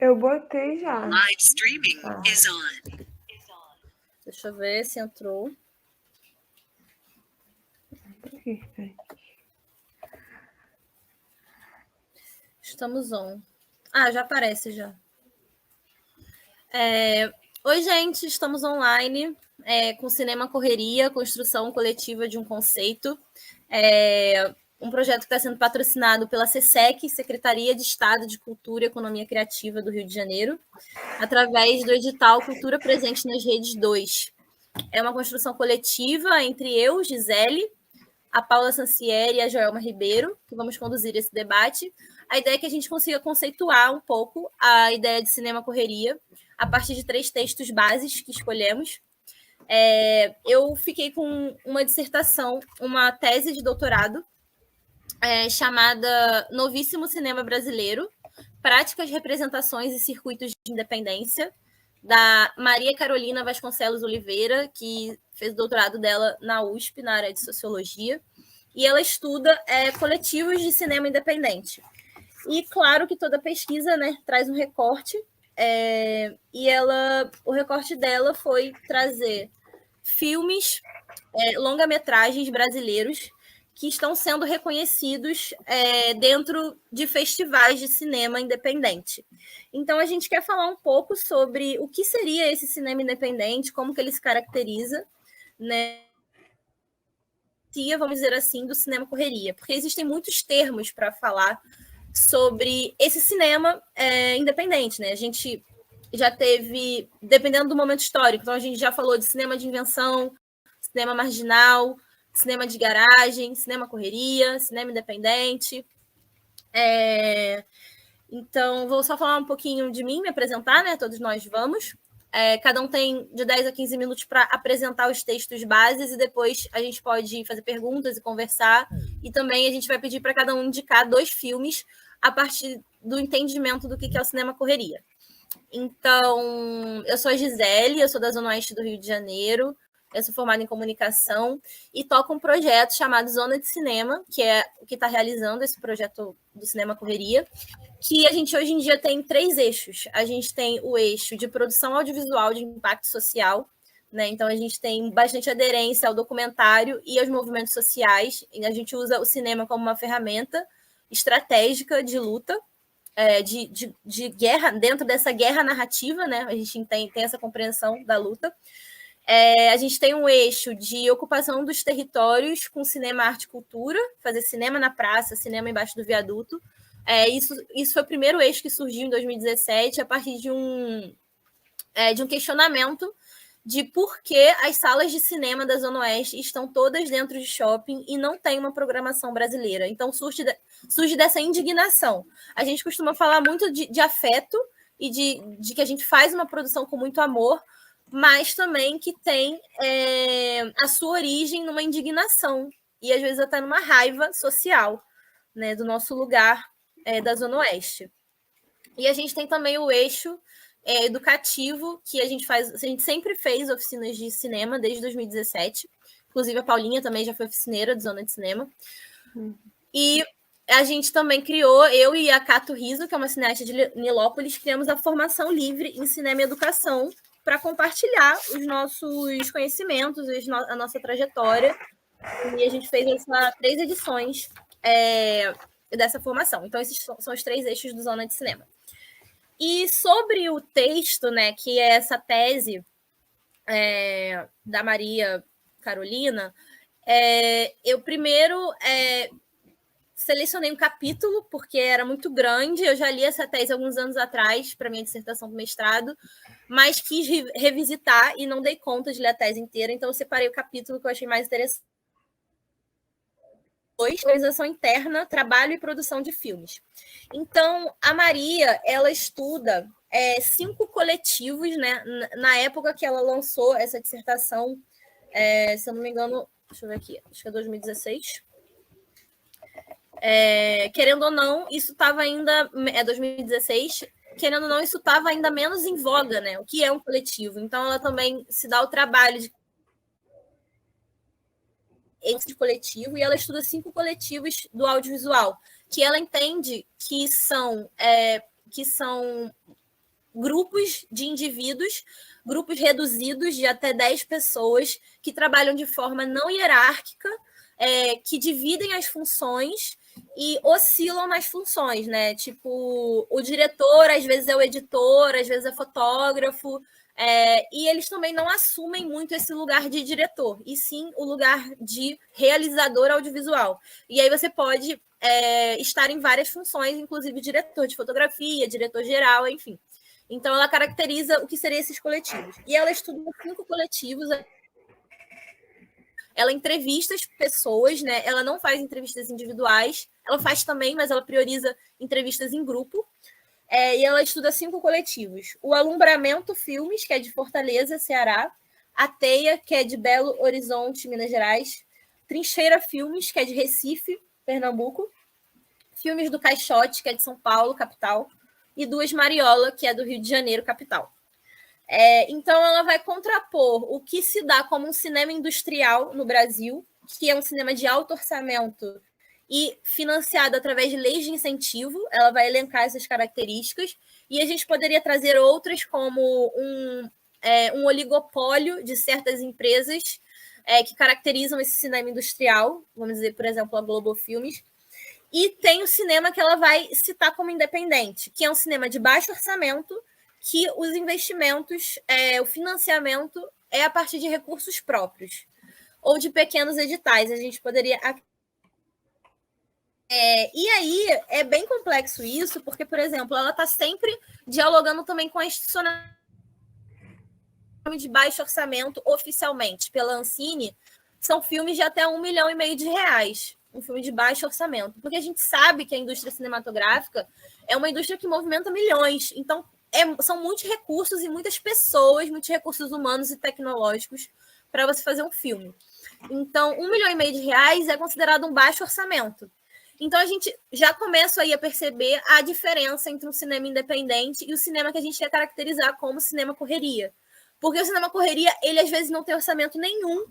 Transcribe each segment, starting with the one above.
Eu botei já. Live streaming is on. Deixa eu ver se entrou. Estamos on. Já aparece já. Oi, gente, estamos online com Cinema Correria, construção coletiva de um conceito. Um projeto que está sendo patrocinado pela SESEC, Secretaria de Estado de Cultura e Economia Criativa do Rio de Janeiro, através do edital Cultura Presente nas Redes 2. É uma construção coletiva entre eu, Gisele, a Paula Sancieri e a Joelma Ribeiro, que vamos conduzir esse debate. A ideia é que a gente consiga conceituar um pouco a ideia de Cinema Correria a partir de 3 textos bases que escolhemos. Eu fiquei com uma dissertação, uma tese de doutorado, chamada Novíssimo Cinema Brasileiro, Práticas, Representações e Circuitos de Independência, da Maria Carolina Vasconcelos Oliveira, que fez o doutorado dela na USP, na área de Sociologia, e ela estuda coletivos de cinema independente. E claro que toda pesquisa, né, traz um recorte, e o recorte dela foi trazer filmes, longa-metragens brasileiros que estão sendo reconhecidos dentro de festivais de cinema independente. Então, a gente quer falar um pouco sobre o que seria esse cinema independente, como que ele se caracteriza, né? Vamos dizer assim, do cinema correria, porque existem muitos termos para falar sobre esse cinema independente, né? A gente já teve, dependendo do momento histórico, então a gente já falou de cinema de invenção, cinema marginal, cinema de garagem, cinema correria, cinema independente. Então, vou só falar um pouquinho de mim, me apresentar, né? Todos nós vamos. Cada um tem de 10 a 15 minutos para apresentar os textos bases e depois a gente pode fazer perguntas e conversar. E também a gente vai pedir para cada um indicar 2 filmes a partir do entendimento do que é o cinema correria. Então, eu sou a Gisele, eu sou da Zona Oeste do Rio de Janeiro, eu sou formada em comunicação e toco um projeto chamado Zona de Cinema, que é o que está realizando esse projeto do Cinema Correria, que a gente hoje em dia tem 3 eixos. A gente tem o eixo de produção audiovisual de impacto social, né? Então a gente tem bastante aderência ao documentário e aos movimentos sociais, e a gente usa o cinema como uma ferramenta estratégica de luta, de guerra, dentro dessa guerra narrativa, né? A gente tem essa compreensão da luta. A gente tem um eixo de ocupação dos territórios com cinema, arte e cultura, fazer cinema na praça, cinema embaixo do viaduto. Isso foi o primeiro eixo que surgiu em 2017, a partir de um questionamento de por que as salas de cinema da Zona Oeste estão todas dentro de shopping e não tem uma programação brasileira. Então, surge dessa indignação. A gente costuma falar muito de afeto e de que a gente faz uma produção com muito amor, mas também que tem a sua origem numa indignação e, às vezes, até numa raiva social, né, do nosso lugar da Zona Oeste. E a gente tem também o eixo educativo, que a gente sempre fez oficinas de cinema desde 2017. Inclusive, a Paulinha também já foi oficineira de Zona de Cinema. E a gente também criou, eu e a Cato Riso, que é uma cineasta de Nilópolis, criamos a formação livre em cinema e educação para compartilhar os nossos conhecimentos, a nossa trajetória. E a gente fez 3 edições dessa formação. Então, esses são os 3 eixos do Zona de Cinema. E sobre o texto, né, que é essa tese da Maria Carolina, eu primeiro selecionei um capítulo, porque era muito grande. Eu já li essa tese alguns anos atrás, para minha dissertação do mestrado, mas quis revisitar e não dei conta de ler a tese inteira, então eu separei o capítulo que eu achei mais interessante. Organização interna, trabalho e produção de filmes. Então, a Maria, ela estuda 5 coletivos, né? Na época que ela lançou essa dissertação, se eu não me engano, deixa eu ver aqui, acho que é 2016. Querendo ou não, isso estava ainda... 2016, querendo ou não, isso estava ainda menos em voga, né? O que é um coletivo? Então, ela também se dá o trabalho de coletivo, e ela estuda 5 coletivos do audiovisual, que ela entende que são grupos de indivíduos, grupos reduzidos de até 10 pessoas, que trabalham de forma não hierárquica, que dividem as funções e oscilam nas funções, né? Tipo, o diretor às vezes é o editor, às vezes é fotógrafo, e eles também não assumem muito esse lugar de diretor, e sim o lugar de realizador audiovisual. E aí você pode estar em várias funções, inclusive diretor de fotografia, diretor geral, enfim. Então, ela caracteriza o que seriam esses coletivos. E ela estuda 5 coletivos. Ela entrevista as pessoas, né? Ela não faz entrevistas individuais, ela faz também, mas ela prioriza entrevistas em grupo. E ela estuda 5 coletivos. O Alumbramento Filmes, que é de Fortaleza, Ceará. A Teia, que é de Belo Horizonte, Minas Gerais. Trincheira Filmes, que é de Recife, Pernambuco. Filmes do Caixote, que é de São Paulo, capital. E Duas Mariola, que é do Rio de Janeiro, capital. Então, ela vai contrapor o que se dá como um cinema industrial no Brasil, que é um cinema de alto orçamento e financiado através de leis de incentivo. Ela vai elencar essas características, e a gente poderia trazer outras, como um oligopólio de certas empresas que caracterizam esse cinema industrial, vamos dizer, por exemplo, a Globo Filmes. E tem o cinema que ela vai citar como independente, que é um cinema de baixo orçamento, que os investimentos, o financiamento é a partir de recursos próprios ou de pequenos editais. A gente poderia... e aí é bem complexo isso, porque, por exemplo, ela está sempre dialogando também com a institucional de baixo orçamento oficialmente pela Ancine. São filmes de até R$1,5 milhão, um filme de baixo orçamento, porque a gente sabe que a indústria cinematográfica é uma indústria que movimenta milhões, então são muitos recursos e muitas pessoas, muitos recursos humanos e tecnológicos para você fazer um filme. Então, R$1,5 milhão é considerado um baixo orçamento. Então, a gente já começa aí a perceber a diferença entre um cinema independente e o cinema que a gente quer caracterizar como cinema correria. Porque o cinema correria, ele às vezes não tem orçamento nenhum,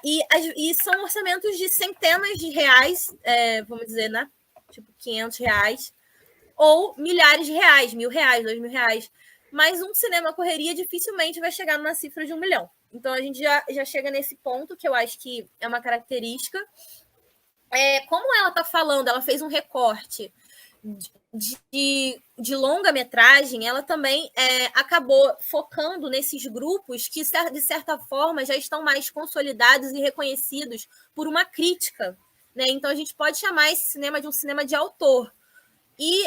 e são orçamentos de centenas de reais, vamos dizer, né? Tipo R$500, ou milhares de reais, R$1.000, R$2.000. Mas um cinema correria dificilmente vai chegar numa cifra de R$1 milhão. Então a gente já chega nesse ponto, que eu acho que é uma característica. Como ela está falando, ela fez um recorte de longa-metragem, ela também acabou focando nesses grupos que, de certa forma, já estão mais consolidados e reconhecidos por uma crítica, né? Então, a gente pode chamar esse cinema de um cinema de autor. E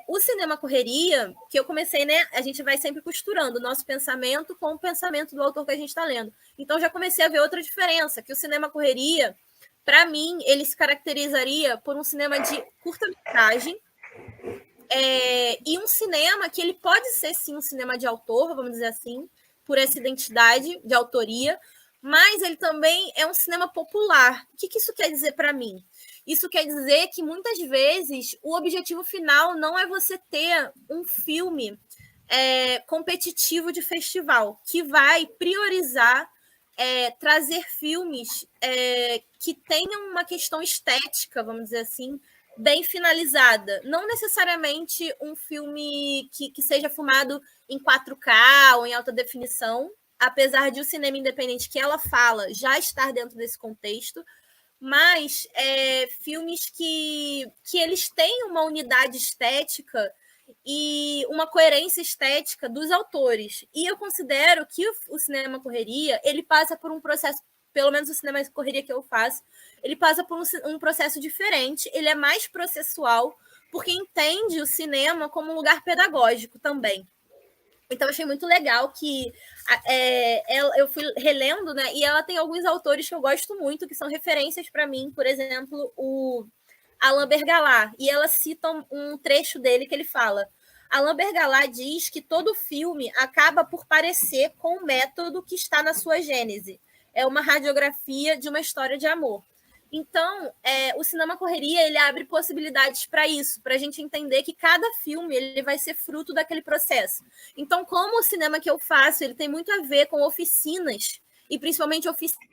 o cinema correria, que eu comecei, né? A gente vai sempre costurando o nosso pensamento com o pensamento do autor que a gente está lendo. Então, já comecei a ver outra diferença, que o cinema correria, para mim, ele se caracterizaria por um cinema de curta-metragem, e um cinema que ele pode ser, sim, um cinema de autor, vamos dizer assim, por essa identidade de autoria, mas ele também é um cinema popular. O que isso quer dizer para mim? Isso quer dizer que, muitas vezes, o objetivo final não é você ter um filme competitivo de festival, que vai priorizar trazer filmes que tenham uma questão estética, vamos dizer assim, bem finalizada. Não necessariamente um filme que seja filmado em 4K ou em alta definição, apesar de o cinema independente que ela fala já estar dentro desse contexto, mas filmes que eles têm uma unidade estética e uma coerência estética dos autores. E eu considero que o cinema correria, ele passa por um processo, pelo menos o cinema correria que eu faço, ele passa por um processo diferente, ele é mais processual, porque entende o cinema como um lugar pedagógico também. Então, eu achei muito legal que eu fui relendo, né? E ela tem alguns autores que eu gosto muito, que são referências para mim. Por exemplo, o Alain Bergalá. E ela cita um trecho dele que ele fala: Alain Bergalá diz que todo filme acaba por parecer com o método que está na sua gênese. É uma radiografia de uma história de amor. Então, o cinema correria, ele abre possibilidades para isso, para a gente entender que cada filme ele vai ser fruto daquele processo. Então, como o cinema que eu faço, ele tem muito a ver com oficinas, e principalmente oficinas.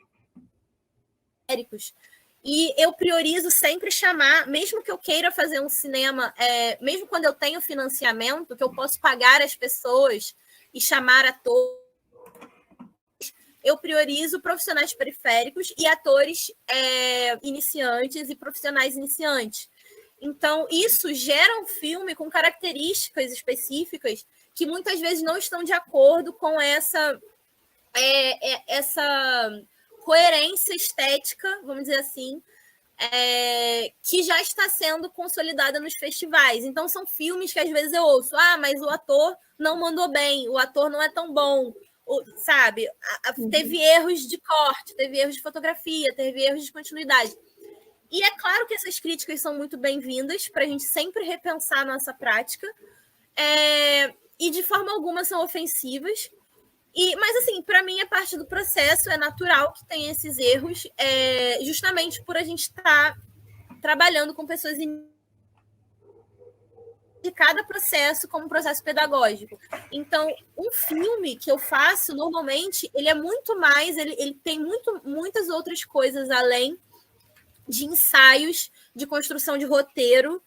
E eu priorizo sempre chamar, mesmo que eu queira fazer um cinema, mesmo quando eu tenho financiamento, que eu posso pagar as pessoas e chamar atores, eu priorizo profissionais periféricos e atores iniciantes e profissionais iniciantes. Então, isso gera um filme com características específicas que muitas vezes não estão de acordo com essa coerência estética, vamos dizer assim, que já está sendo consolidada nos festivais. Então, são filmes que às vezes eu ouço, mas o ator não mandou bem, o ator não é tão bom, sabe? Teve erros de corte, teve erros de fotografia, teve erros de continuidade. E é claro que essas críticas são muito bem-vindas para a gente sempre repensar a nossa prática, e de forma alguma são ofensivas. Mas, assim, para mim, a parte do processo é natural que tenha esses erros, justamente por a gente estar trabalhando com pessoas de cada processo como processo pedagógico. Então, um filme que eu faço, normalmente, ele é muito mais, ele tem muitas outras coisas além de ensaios, de construção de roteiro,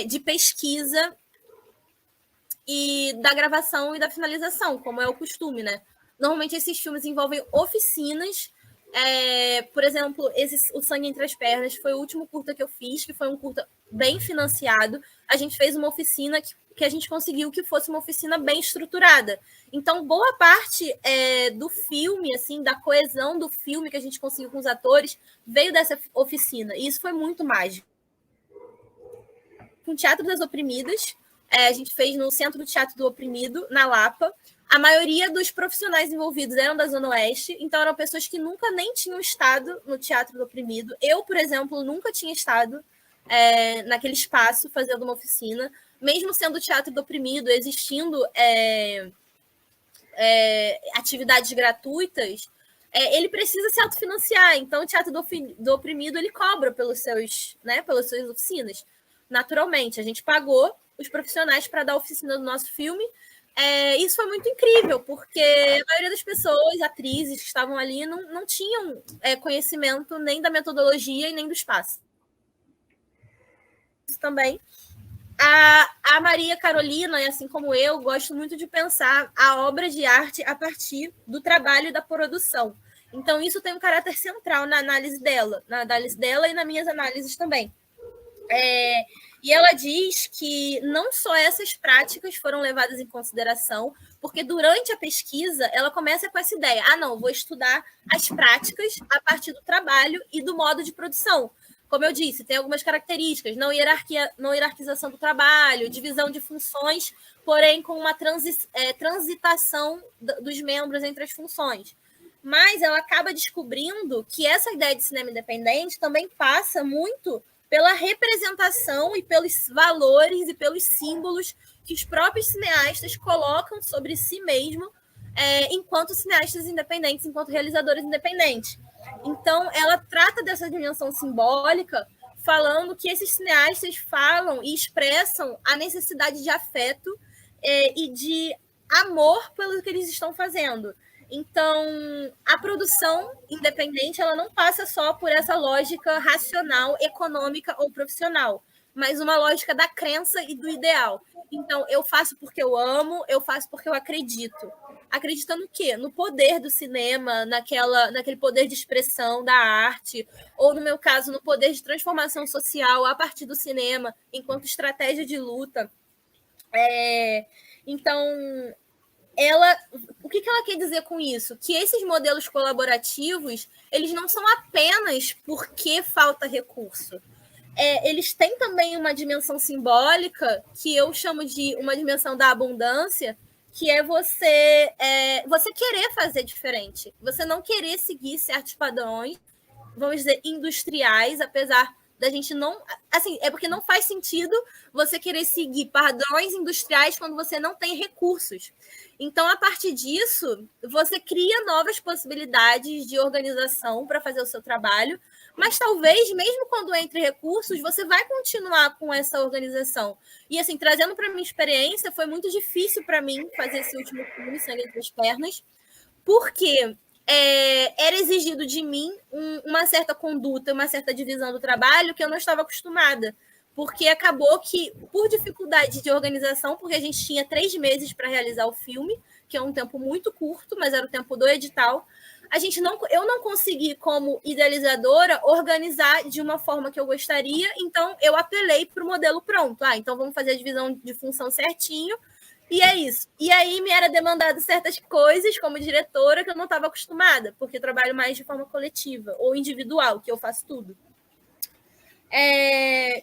de pesquisa e da gravação e da finalização, como é o costume, né? Normalmente esses filmes envolvem oficinas. Por exemplo, O Sangue Entre as Pernas foi o último curta que eu fiz, que foi um curta bem financiado. A gente fez uma oficina que a gente conseguiu que fosse uma oficina bem estruturada. Então, boa parte do filme, assim, da coesão do filme que a gente conseguiu com os atores, veio dessa oficina. E isso foi muito mágico. Com o Teatro das Oprimidas, a gente fez no Centro do Teatro do Oprimido, na Lapa. A maioria dos profissionais envolvidos eram da Zona Oeste, então eram pessoas que nunca nem tinham estado no Teatro do Oprimido. Eu, por exemplo, nunca tinha estado naquele espaço fazendo uma oficina, mesmo sendo o Teatro do Oprimido, existindo atividades gratuitas, ele precisa se autofinanciar. Então, o Teatro do Oprimido ele cobra pelas suas oficinas. Naturalmente, a gente pagou os profissionais para dar a oficina do nosso filme. Isso foi muito incrível, porque a maioria das pessoas, atrizes que estavam ali, não tinham conhecimento nem da metodologia e nem do espaço. Isso também. A Maria Carolina, assim como eu, gosto muito de pensar a obra de arte a partir do trabalho e da produção. Então, isso tem um caráter central na análise dela e nas minhas análises também. E ela diz que não só essas práticas foram levadas em consideração, porque durante a pesquisa ela começa com essa ideia: vou estudar as práticas a partir do trabalho e do modo de produção. Como eu disse, tem algumas características: não hierarquização do trabalho, divisão de funções, porém com uma transitação dos membros entre as funções. Mas ela acaba descobrindo que essa ideia de cinema independente também passa muito pela representação e pelos valores e pelos símbolos que os próprios cineastas colocam sobre si mesmo enquanto cineastas independentes, enquanto realizadores independentes. Então, ela trata dessa dimensão simbólica, falando que esses cineastas falam e expressam a necessidade de afeto e de amor pelo que eles estão fazendo. Então, a produção independente ela não passa só por essa lógica racional, econômica ou profissional, mas uma lógica da crença e do ideal. Então, eu faço porque eu amo, eu faço porque eu acredito. Acredita no quê? No poder do cinema, naquele poder de expressão da arte, ou, no meu caso, no poder de transformação social a partir do cinema, enquanto estratégia de luta. Então, o que ela quer dizer com isso? Que esses modelos colaborativos, eles não são apenas porque falta recurso. Eles têm também uma dimensão simbólica, que eu chamo de uma dimensão da abundância, que é você querer fazer diferente. Você não querer seguir certos padrões, vamos dizer, industriais, apesar da gente não... Assim, é porque não faz sentido você querer seguir padrões industriais quando você não tem recursos. Então, a partir disso, você cria novas possibilidades de organização para fazer o seu trabalho, mas talvez, mesmo quando entre recursos, você vai continuar com essa organização. E, assim, trazendo para a minha experiência, foi muito difícil para mim fazer esse último filme, Sangue Entre as Pernas, porque era exigido de mim uma certa conduta, uma certa divisão do trabalho que eu não estava acostumada. Porque acabou que, por dificuldade de organização, porque a gente tinha 3 meses para realizar o filme, que é um tempo muito curto, mas era o tempo do edital, eu não consegui, como idealizadora, organizar de uma forma que eu gostaria, então eu apelei para o modelo pronto. Então vamos fazer a divisão de função certinho, e é isso. E aí me era demandado certas coisas como diretora que eu não estava acostumada, porque eu trabalho mais de forma coletiva ou individual, que eu faço tudo.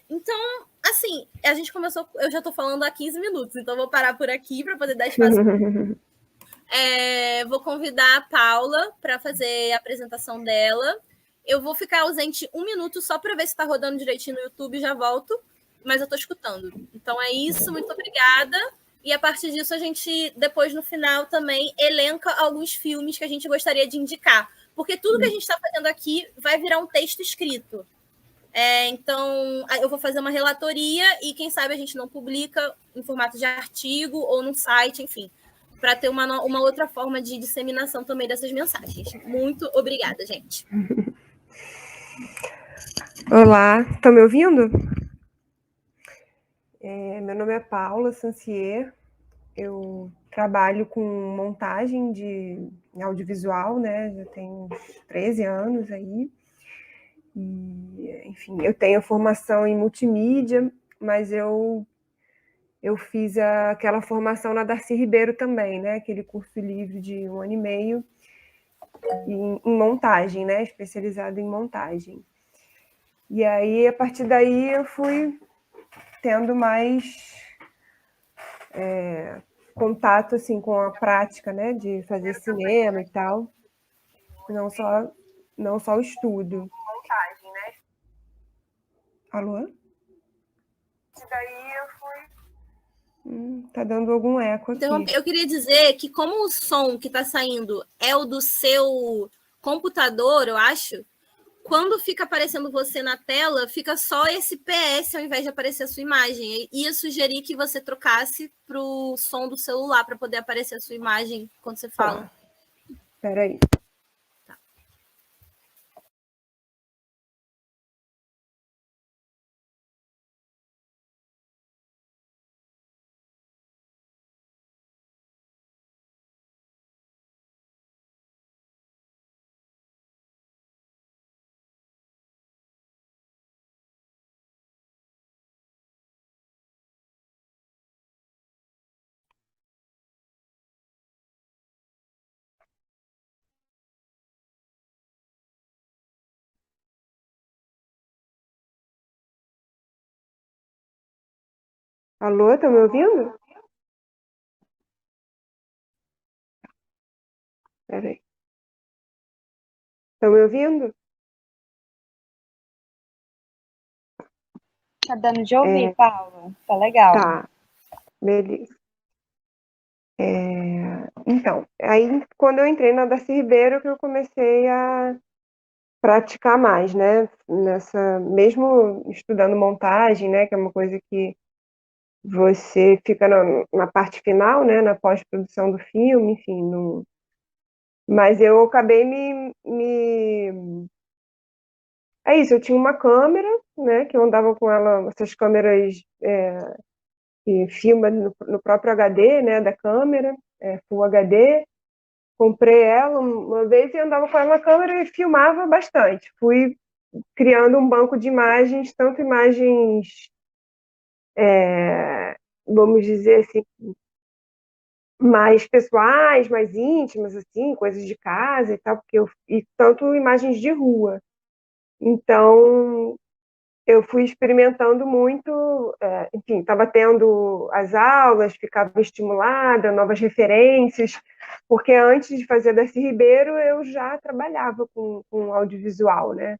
Então, assim, a gente começou. Eu já estou falando há 15 minutos, então vou parar por aqui para poder dar espaço. Vou convidar a Paula para fazer a apresentação dela. Eu vou ficar ausente 1 minuto só para ver se está rodando direitinho no YouTube e já volto, mas eu estou escutando. Então é isso, muito obrigada. E a partir disso, a gente, depois no final, também elenca alguns filmes que a gente gostaria de indicar. Porque tudo que a gente está fazendo aqui vai virar um texto escrito. Então, eu vou fazer uma relatoria e, quem sabe, a gente não publica em formato de artigo ou num site, enfim, para ter uma outra forma de disseminação também dessas mensagens. Muito obrigada, gente. Olá, estão me ouvindo? Meu nome é Paula Sancier, eu trabalho com montagem de audiovisual, né? Já tenho uns 13 anos aí. E, enfim, eu tenho formação em multimídia, mas eu fiz aquela formação na Darcy Ribeiro também, né? Aquele curso livre de 1 ano e meio em montagem, né? Especializado em montagem. E aí, a partir daí, eu fui tendo mais contato assim, com a prática, né? De fazer cinema e tal. Não só o estudo. Montagem, né? Alô? Daí eu fui. Tá dando algum eco aqui. Então, eu queria dizer que, como o som que está saindo é o do seu computador, eu acho, quando fica aparecendo você na tela, fica só esse PS ao invés de aparecer a sua imagem. E ia sugerir que você trocasse para o som do celular para poder aparecer a sua imagem quando você fala. Espera aí. Tá. Alô, estão me ouvindo? Espera aí. Estão me ouvindo? Tá dando de ouvir, Paula. Tá legal. Tá, beleza. Então, aí quando eu entrei na Darcy Ribeiro que eu comecei a praticar mais, né? Mesmo estudando montagem, né? Que é uma coisa que você fica na parte final, né? Na pós-produção do filme, enfim. Mas eu acabei É isso, eu tinha uma câmera, né? Que eu andava com ela, essas câmeras que filma no próprio HD, né? Da câmera, Full HD. Comprei ela uma vez e andava com ela na câmera e filmava bastante. Fui criando um banco de imagens, tanto imagens, vamos dizer assim, mais pessoais, mais íntimas, assim, coisas de casa e tal, e tanto imagens de rua. Então, eu fui experimentando muito, enfim, estava tendo as aulas, ficava estimulada, novas referências, porque antes de fazer Darcy Ribeiro, eu já trabalhava com audiovisual, né?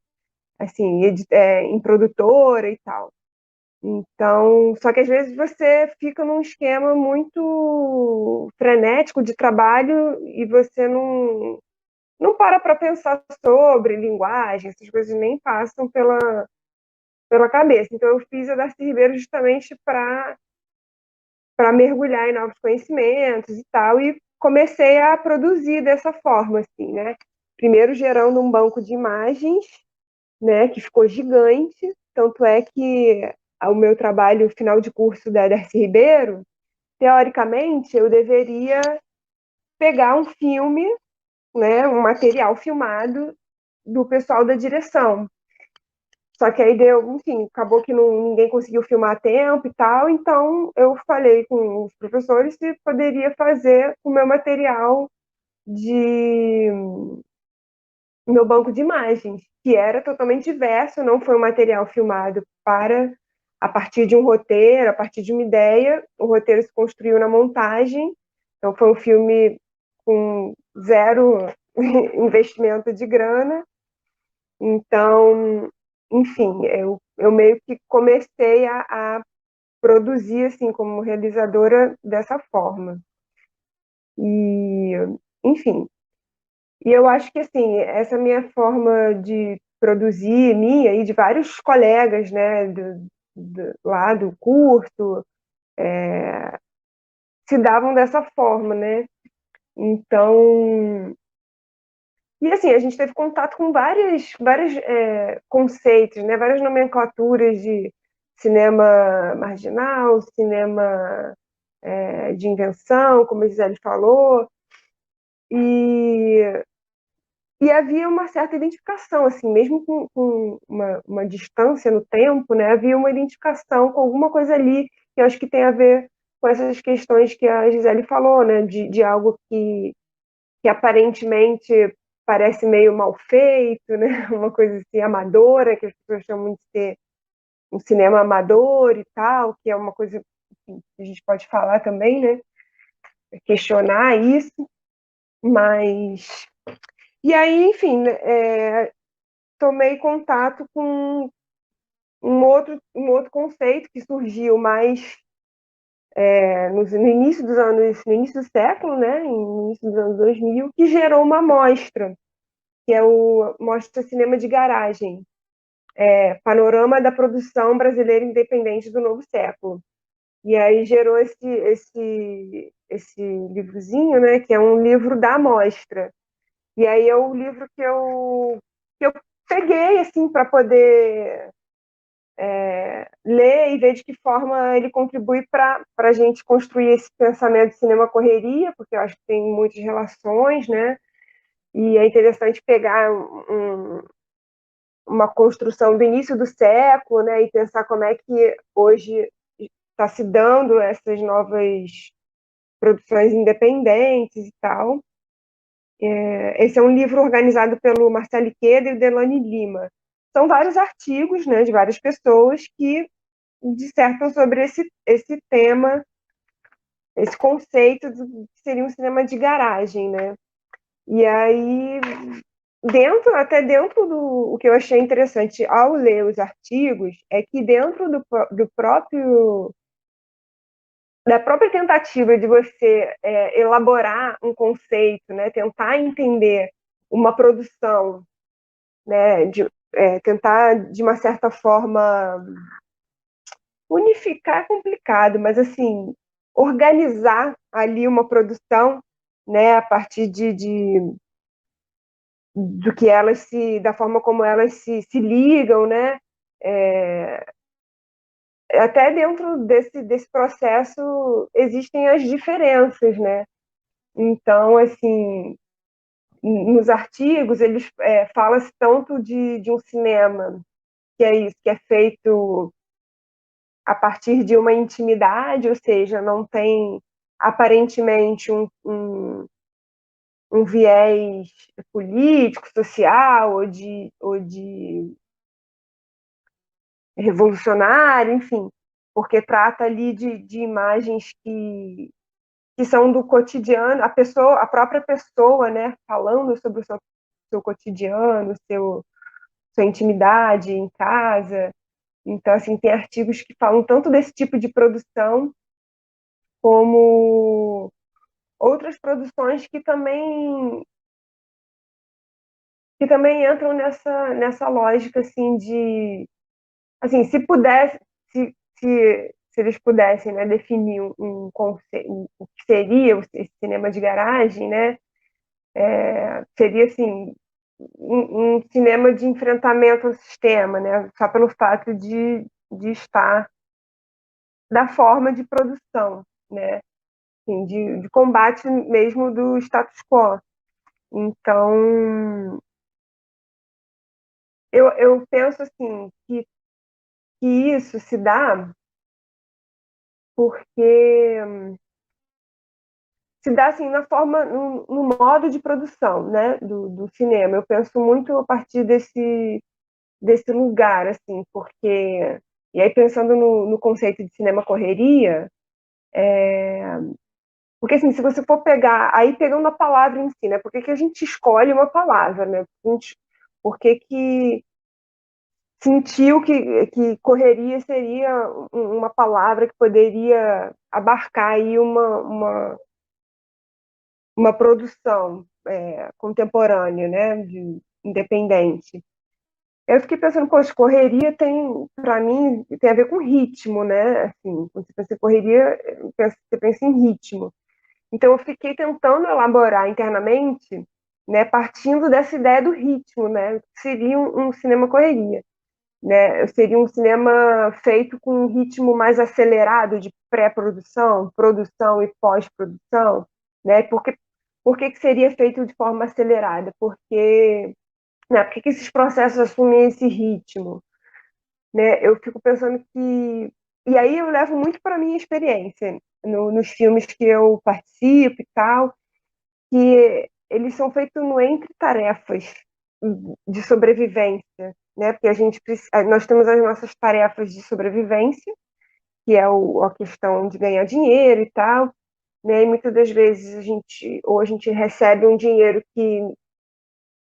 Assim, em produtora e tal. Então, só que às vezes você fica num esquema muito frenético de trabalho e você não para pensar sobre linguagem, essas coisas nem passam pela cabeça. Então, eu fiz a Darcy Ribeiro justamente para mergulhar em novos conhecimentos e tal, e comecei a produzir dessa forma, assim, né? primeiro gerando um banco de imagens, né, que ficou gigante, tanto é que o meu trabalho final de curso da Darcy Ribeiro, teoricamente, eu deveria pegar um filme, né, um material filmado do pessoal da direção. Só que aí deu, enfim, acabou que ninguém conseguiu filmar a tempo e tal, então eu falei com os professores se poderia fazer o meu material de meu banco de imagens, que era totalmente diverso, não foi um material filmado para a partir de um roteiro, a partir de uma ideia, o roteiro se construiu na montagem, então foi um filme com zero investimento de grana, então, enfim, eu meio que comecei a produzir, assim, como realizadora dessa forma. E, enfim, e eu acho que, assim, essa minha forma de produzir, minha e de vários colegas, né, lá do curso, se davam dessa forma, né? Então, e assim, a gente teve contato com vários conceitos, né? Várias nomenclaturas de cinema marginal, cinema de invenção, como a Gisele falou, e, e havia uma certa identificação, assim, mesmo com uma distância no tempo, né? Havia uma identificação com alguma coisa ali que eu acho que tem a ver com essas questões que a Gisele falou, né? De algo que aparentemente parece meio mal feito, né? Uma coisa assim amadora, que as pessoas chamam de ser um cinema amador e tal, que é uma coisa que a gente pode falar também, né? Questionar isso, mas e aí, enfim, né, tomei contato com um outro conceito que surgiu mais no início do século, né? No início dos anos 2000, que gerou uma mostra, que é o Mostra Cinema de Garagem, Panorama da Produção Brasileira Independente do Novo Século. E aí gerou esse livrozinho, né, que é um livro da mostra. E aí é o livro que eu peguei assim para poder ler e ver de que forma ele contribui para a gente construir esse pensamento de cinema correria, porque eu acho que tem muitas relações, né? E é interessante pegar uma construção do início do século, né, e pensar como é que hoje está se dando essas novas produções independentes e tal. Esse é um livro organizado pelo Marcelo Iqueda e o Delane Lima. São vários artigos, né, de várias pessoas que dissertam sobre esse tema, esse conceito que seria um cinema de garagem, né? E aí, até dentro do o que eu achei interessante ao ler os artigos, é que dentro da própria tentativa de você elaborar um conceito, né, tentar entender uma produção, né, tentar, de uma certa forma, unificar é complicado, mas, assim, organizar ali uma produção, né, a partir do que da forma como elas se ligam, né, até dentro desse processo existem as diferenças, né? Então, assim, nos artigos eles fala-se tanto de um cinema que é isso, que é feito a partir de uma intimidade, ou seja, não tem aparentemente um viés político, social ou de revolucionário, enfim, porque trata ali de imagens que são do cotidiano, a própria pessoa, né, falando sobre o seu cotidiano, sua intimidade em casa. Então, assim, tem artigos que falam tanto desse tipo de produção como outras produções que também entram nessa lógica, assim, assim, se pudesse, se eles pudessem, né, definir um conceito, o que seria esse cinema de garagem, né, seria, assim, um cinema de enfrentamento ao sistema, né? Só pelo fato de estar da forma de produção, né? Assim, de combate mesmo do status quo. Então, eu penso assim que isso se dá porque se dá assim na forma, no modo de produção, né, do cinema. Eu penso muito a partir desse lugar, assim, porque e aí pensando no conceito de cinema correria, porque assim, se você for pegar, aí pegando a palavra em si, né, por que que a gente escolhe uma palavra, né? Por que que sentiu que correria seria uma palavra que poderia abarcar aí uma produção contemporânea, né, independente. Eu fiquei pensando, poxa, correria tem, para mim, tem a ver com ritmo, né? Assim, quando você pensa em correria, você pensa em ritmo. Então, eu fiquei tentando elaborar internamente, né, partindo dessa ideia do ritmo, né? Que seria um cinema correria, né? Seria um cinema feito com um ritmo mais acelerado de pré-produção, produção e pós-produção, né? Por que que seria feito de forma acelerada? Porque, né, por que que esses processos assumem esse ritmo? Né? Eu fico pensando que... E aí eu levo muito para a minha experiência nos filmes que eu participo e tal, que eles são feitos no entre tarefas de sobrevivência, né? Porque nós temos as nossas tarefas de sobrevivência, que é a questão de ganhar dinheiro e tal, né? E muitas das vezes a gente recebe um dinheiro que,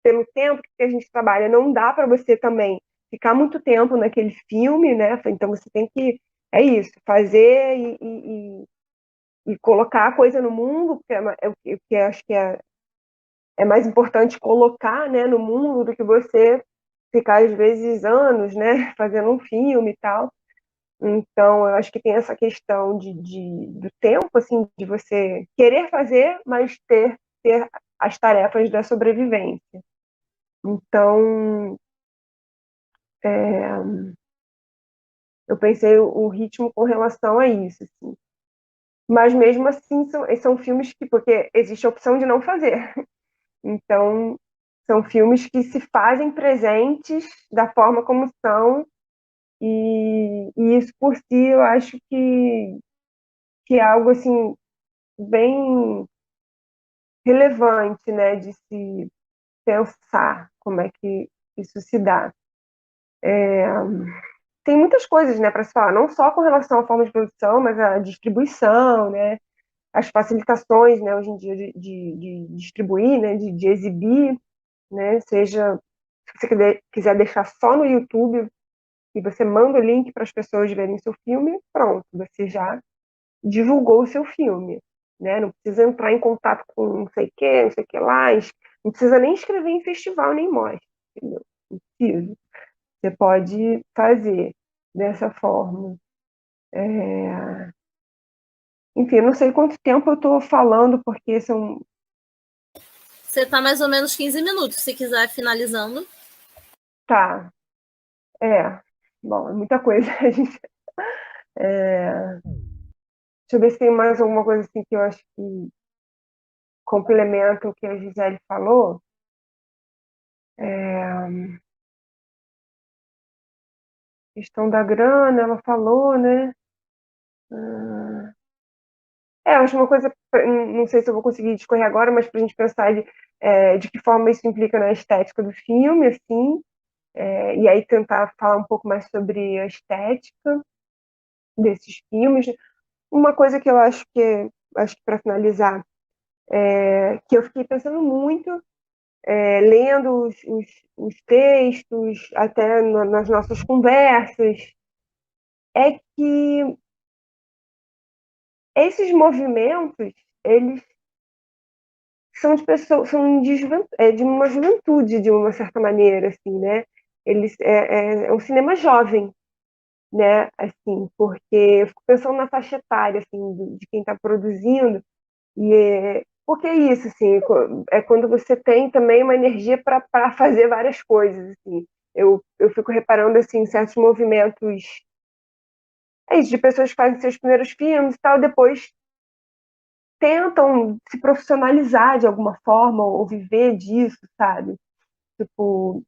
pelo tempo que a gente trabalha, não dá para você também ficar muito tempo naquele filme, né? Então você tem que, é isso, fazer e colocar a coisa no mundo, porque o que eu acho que é mais importante colocar, né, no mundo do que você ficar, às vezes, anos, né, fazendo um filme e tal. Então, eu acho que tem essa questão do tempo, assim, de você querer fazer, mas ter as tarefas da sobrevivência. Então, é, eu pensei o ritmo com relação a isso, assim. Mas mesmo assim, são filmes que, porque existe a opção de não fazer. Então, são filmes que se fazem presentes da forma como são, e isso por si eu acho que é algo assim bem relevante, né, de se pensar como é que isso se dá. Tem muitas coisas, né, para se falar, não só com relação à forma de produção, mas a distribuição, né, as facilitações, né, hoje em dia de distribuir, né, de exibir, né, seja se você quiser deixar só no YouTube e você manda o link para as pessoas verem seu filme, pronto, você já divulgou o seu filme, né? Não precisa entrar em contato com não sei o que lá, não precisa nem escrever em festival, nem mostra, entendeu? Não precisa. Você pode fazer dessa forma. Enfim, eu não sei quanto tempo eu estou falando, porque são... Você está mais ou menos 15 minutos, se quiser finalizando. Tá, bom, é muita coisa. A gente... Deixa eu ver se tem mais alguma coisa assim que eu acho que complementa o que a Gisele falou. Questão da grana, ela falou, né? Eu acho uma coisa, não sei se eu vou conseguir discorrer agora, mas para a gente pensar de que forma isso implica na estética do filme, assim, e aí tentar falar um pouco mais sobre a estética desses filmes. Uma coisa que eu acho que para finalizar, que eu fiquei pensando muito, lendo os textos, até nas nossas conversas, é que esses movimentos, eles são de pessoas, de uma juventude, de uma certa maneira, assim, né? É um cinema jovem, né? Assim, porque eu fico pensando na faixa etária, assim, de quem está produzindo, porque é isso, assim, é quando você tem também uma energia para fazer várias coisas, assim. Eu fico reparando, assim, certos movimentos, é isso, de pessoas que fazem seus primeiros filmes e tal, depois tentam se profissionalizar de alguma forma ou viver disso, sabe? Tipo,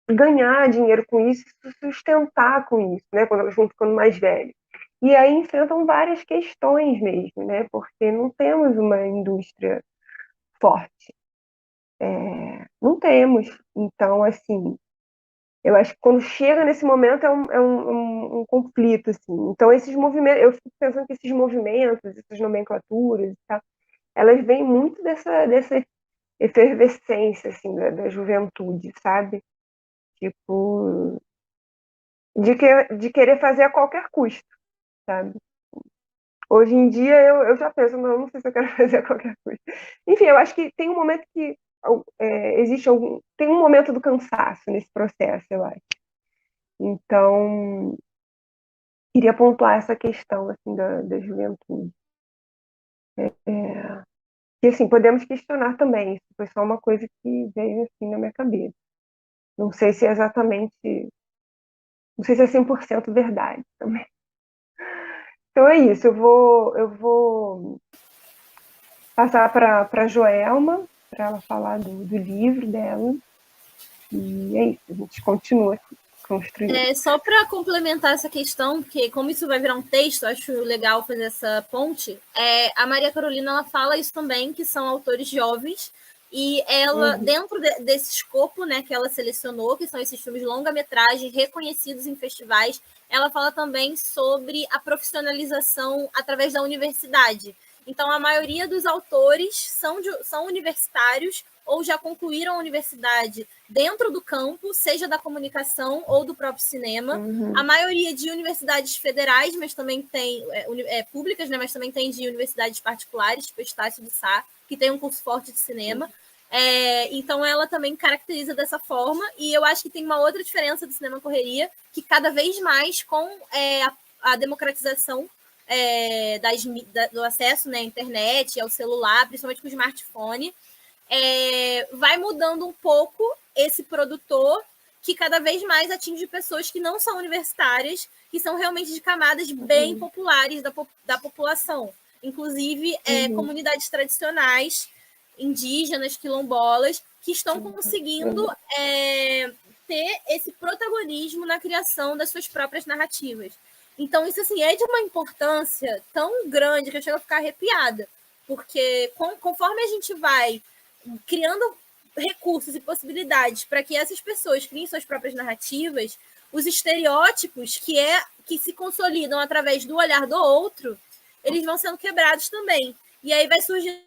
ganhar dinheiro com isso e se sustentar com isso, né? Quando elas vão ficando mais velhas. E aí enfrentam várias questões mesmo, né? Porque não temos uma indústria forte. Não temos. Então, assim, eu acho que quando chega nesse momento é um conflito, assim. Então, esses movimentos, eu fico pensando que esses movimentos, essas nomenclaturas, tá? Elas vêm muito dessa efervescência, assim, da juventude, sabe? Tipo, de querer fazer a qualquer custo, sabe? Hoje em dia eu já penso, não sei se eu quero fazer a qualquer custo. Enfim, eu acho que tem um momento que existe tem um momento do cansaço nesse processo, eu acho. Então, queria pontuar essa questão assim da juventude. E assim, podemos questionar também, isso foi só uma coisa que veio assim na minha cabeça. Não sei se é exatamente, não sei se é 100% verdade também. Então é isso, eu vou passar para a Joelma, para ela falar do livro dela. E é isso, a gente continua construindo. Só para complementar essa questão, porque como isso vai virar um texto, acho legal fazer essa ponte. A Maria Carolina ela fala isso também, que são autores jovens, e ela, dentro desse escopo, né, que ela selecionou, que são esses filmes de longa-metragem reconhecidos em festivais, ela fala também sobre a profissionalização através da universidade. Então, a maioria dos autores são universitários ou já concluíram a universidade dentro do campo, seja da comunicação ou do próprio cinema. A maioria de universidades federais, mas também tem públicas, né, mas também tem de universidades particulares, tipo Estácio de Sá, que tem um curso forte de cinema. Então, ela também caracteriza dessa forma, e eu acho que tem uma outra diferença do Cinema Correria, que cada vez mais, com a democratização do acesso, né, à internet, ao celular, principalmente com o smartphone, vai mudando um pouco esse produtor, que cada vez mais atinge pessoas que não são universitárias, que são realmente de camadas bem populares da população, inclusive comunidades tradicionais, indígenas, quilombolas, que estão conseguindo ter esse protagonismo na criação das suas próprias narrativas. Então, isso assim, é de uma importância tão grande que eu chego a ficar arrepiada, porque conforme a gente vai criando recursos e possibilidades para que essas pessoas criem suas próprias narrativas, os estereótipos que se consolidam através do olhar do outro, eles vão sendo quebrados também. E aí vai surgindo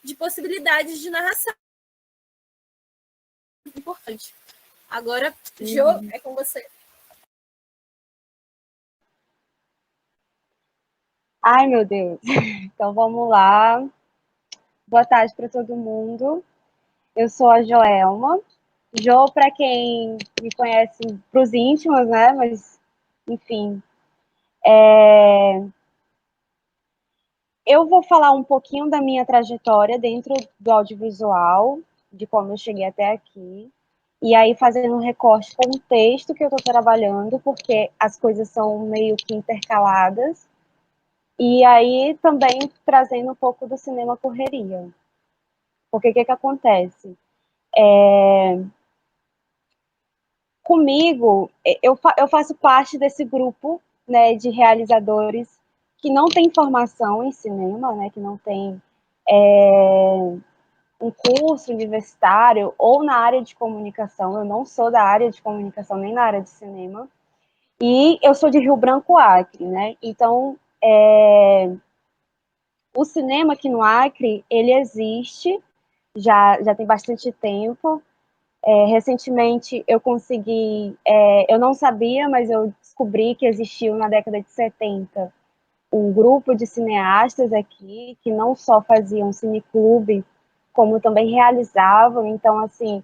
de possibilidades de narração importante. Agora, Jo, é com você. Ai, meu Deus. Então vamos lá. Boa tarde para todo mundo. Eu sou a Joelma. Jo, para quem me conhece, para os íntimos, né? Mas, enfim. Eu vou falar um pouquinho da minha trajetória dentro do audiovisual, de como eu cheguei até aqui. E aí, fazendo um recorte com o texto que eu estou trabalhando, porque as coisas são meio que intercaladas. E aí, também trazendo um pouco do cinema correria. Porque o que acontece? Comigo, eu faço parte desse grupo, né, de realizadores que não tem formação em cinema, né, que não tem um curso universitário ou na área de comunicação. Eu não sou da área de comunicação nem na área de cinema. E eu sou de Rio Branco, Acre, né? Então, o cinema aqui no Acre, ele existe, já tem bastante tempo. Recentemente eu consegui, eu não sabia, mas eu descobri que existiu na década de 70 um grupo de cineastas aqui que não só faziam cineclube, como também realizavam. Então, assim,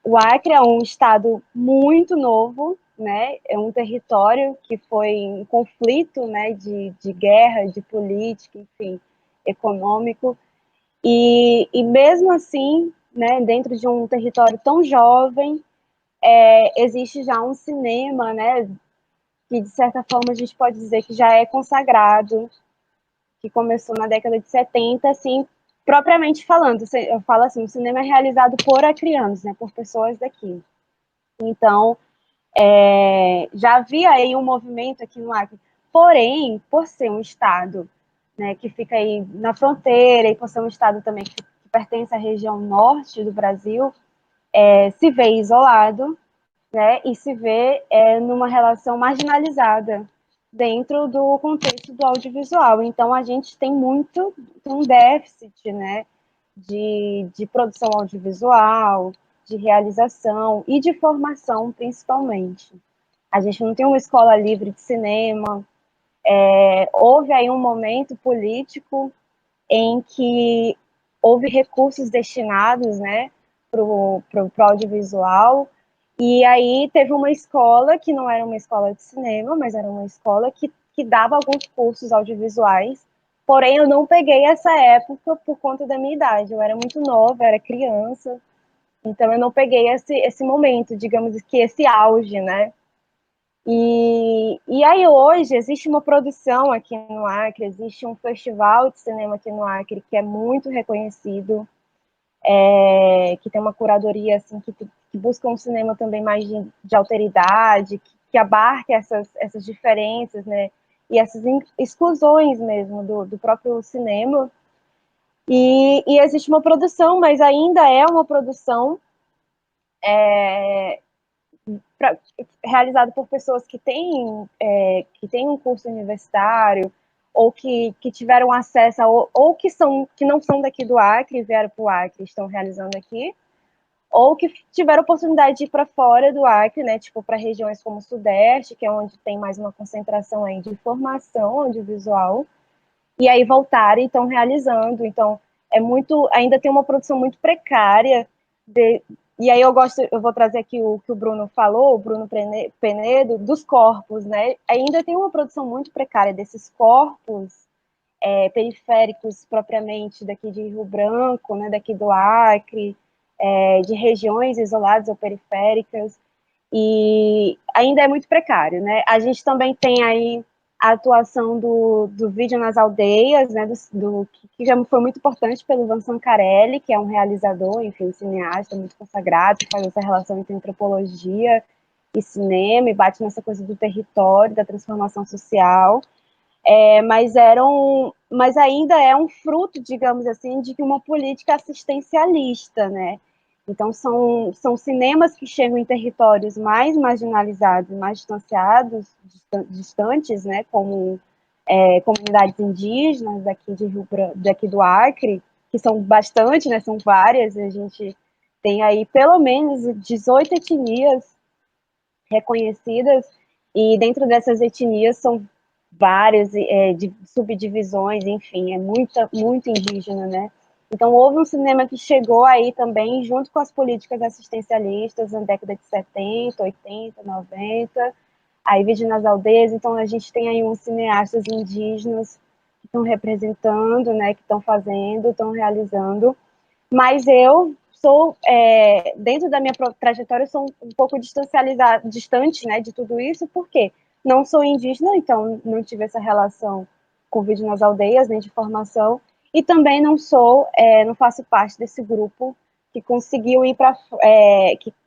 o Acre é um estado muito novo, né? É um território que foi em conflito, né? De guerra, de política, enfim, econômico. E mesmo assim, né? Dentro de um território tão jovem, existe já um cinema, né? Que de certa forma a gente pode dizer que já é consagrado, que começou na década de 70, assim, propriamente falando. Eu falo assim, o cinema é realizado por acrianos, né? Por pessoas daqui. Então, já havia aí um movimento aqui no Acre. Porém, por ser um estado, né, que fica aí na fronteira e por ser um estado também que pertence à região norte do Brasil, se vê isolado, né, e se vê numa relação marginalizada dentro do contexto do audiovisual. Então, a gente tem muito um déficit, né, de produção audiovisual, de realização e de formação, principalmente. A gente não tem uma escola livre de cinema. Houve aí um momento político em que houve recursos destinados, né, para o audiovisual, e aí teve uma escola que não era uma escola de cinema, mas era uma escola que dava alguns cursos audiovisuais, porém eu não peguei essa época por conta da minha idade, eu era muito nova, eu era criança, então eu não peguei esse momento, digamos que esse auge, né? E aí hoje existe uma produção aqui no Acre, existe um festival de cinema aqui no Acre que é muito reconhecido, que tem uma curadoria assim, que busca um cinema também mais de alteridade, que abarque essas diferenças, né? E essas exclusões mesmo do próprio cinema. E existe uma produção, mas ainda é uma produção realizado por pessoas que têm um curso universitário ou que tiveram acesso ou que não são daqui do Acre, vieram para o Acre e estão realizando aqui, ou que tiveram oportunidade de ir para fora do Acre, né, tipo para regiões como o Sudeste, que é onde tem mais uma concentração aí de formação audiovisual, e aí voltaram e estão realizando. Então, ainda tem uma produção muito precária e aí eu vou trazer aqui o que o Bruno falou, o Bruno Penedo, dos corpos, né? Ainda tem uma produção muito precária desses corpos periféricos propriamente daqui de Rio Branco, né? Daqui do Acre, de regiões isoladas ou periféricas, e ainda é muito precário, né? A gente também tem aí a atuação do vídeo nas aldeias, né, que já foi muito importante pelo Ivan Sancarelli, que é um realizador, enfim, cineasta muito consagrado, que faz essa relação entre antropologia e cinema, e bate nessa coisa do território, da transformação social, mas ainda é um fruto, digamos assim, de uma política assistencialista, né? Então, são cinemas que chegam em territórios mais marginalizados, mais distanciados, distantes, né? Como comunidades indígenas daqui do Acre, que são bastante, né? São várias, a gente tem aí pelo menos 18 etnias reconhecidas, e dentro dessas etnias são várias subdivisões, enfim, é muito indígena, né? Então, houve um cinema que chegou aí também, junto com as políticas assistencialistas, na década de 70, 80, 90, aí Vídeo nas Aldeias. Então, a gente tem aí uns cineastas indígenas que estão representando, né, que estão fazendo, estão realizando, mas eu sou, dentro da minha trajetória, eu sou um pouco distante, né, de tudo isso, porque não sou indígena, então não tive essa relação com Vídeo nas Aldeias, nem de formação, e também não faço parte desse grupo que conseguiu ir para,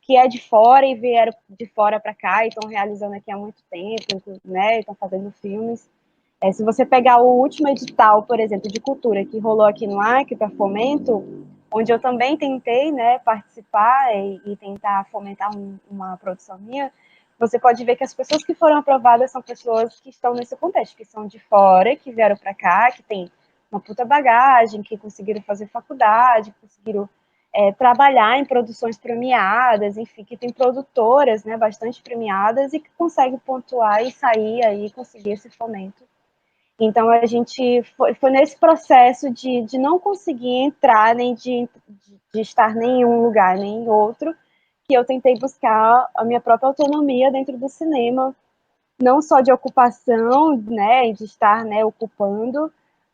que é de fora e vieram de fora para cá e estão realizando aqui há muito tempo, né, estão fazendo filmes. Se você pegar o último edital, por exemplo, de cultura que rolou aqui no Acre para fomento, onde eu também tentei, né, participar e tentar fomentar uma produção minha, você pode ver que as pessoas que foram aprovadas são pessoas que estão nesse contexto, que são de fora, que vieram para cá, que têm uma puta bagagem, que conseguiram fazer faculdade, que conseguiram trabalhar em produções premiadas, enfim, que tem produtoras, né, bastante premiadas e que conseguem pontuar e sair aí, conseguir esse fomento. Então, a gente foi nesse processo de não conseguir entrar, nem de estar nem em um lugar, nem em outro, que eu tentei buscar a minha própria autonomia dentro do cinema, não só de ocupação, né, de estar, né, ocupando,